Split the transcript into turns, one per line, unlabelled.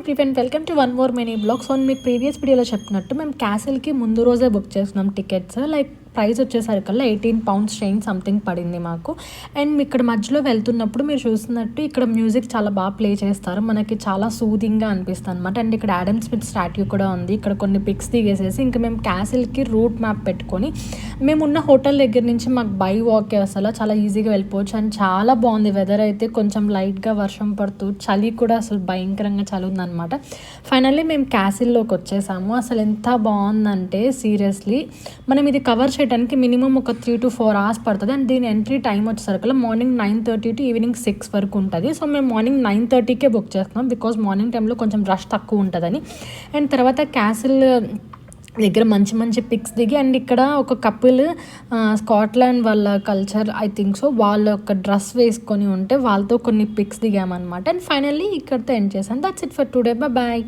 Everyone, welcome to one more mini blog. So మీకు previous వీడియోలో చెప్పినట్టు మేము క్యాసిల్కి ముందు రోజే బుక్ చేసినాం టికెట్స్. లైక్ ప్రైస్ వచ్చేసరికల్లా 18 pounds చైన్ సంథింగ్ పడింది మాకు. అండ్ ఇక్కడ మధ్యలో వెళ్తున్నప్పుడు మీరు చూస్తున్నట్టు ఇక్కడ మ్యూజిక్ చాలా బాగా ప్లే చేస్తారు, మనకి చాలా సూదింగ్గా అనిపిస్తుంది అనమాట. అండ్ ఇక్కడ ఆడమ్ స్మిత్ స్టాట్యూ కూడా ఉంది. ఇక్కడ కొన్ని పిక్స్ దిగేసేసి ఇంకా మేము క్యాసిల్కి రూట్ మ్యాప్ పెట్టుకొని మేము ఉన్న హోటల్ దగ్గర నుంచి మాకు బై వాక్ అసలు చాలా ఈజీగా వెళ్ళిపోవచ్చు. అండ్ చాలా బాగుంది వెదర్ అయితే, కొంచెం లైట్గా వర్షం పడుతూ చలి కూడా అసలు భయంకరంగా చలి ఉందన్నమాట. ఫైనల్లీ మేము క్యాసిల్లోకి వచ్చేసాము. అసలు ఎంత బాగుందంటే సీరియస్లీ మనం ఇది కవర్ చేయడానికి మినిమం ఒక 3 to 4 hours పడుతుంది. అండ్ దీని ఎంట్రీ టైం వచ్చేసరికి మార్నింగ్ 9:30 to ఈవినింగ్ 6 వరకు ఉంటుంది. సో మేము మార్నింగ్ 9:30కే బుక్ చేస్తున్నాం, బికాజ్ మార్నింగ్ టైంలో కొంచెం రష్ తక్కువ ఉంటుందని. అండ్ తర్వాత క్యాసిల్ దగ్గర మంచి మంచి పిక్స్ దిగి, అండ్ ఇక్కడ ఒక కపుల్ స్కాట్లాండ్ వాళ్ళ కల్చర్ ఐ థింక్ సో వాళ్ళ ఒక డ్రెస్ వేసుకొని ఉంటే వాళ్ళతో కొన్ని పిక్స్ దిగామన్నమాట. అండ్ ఫైనల్లీ ఇక్కడితో ఎండ్ చేశాను. That's it for today. Bye.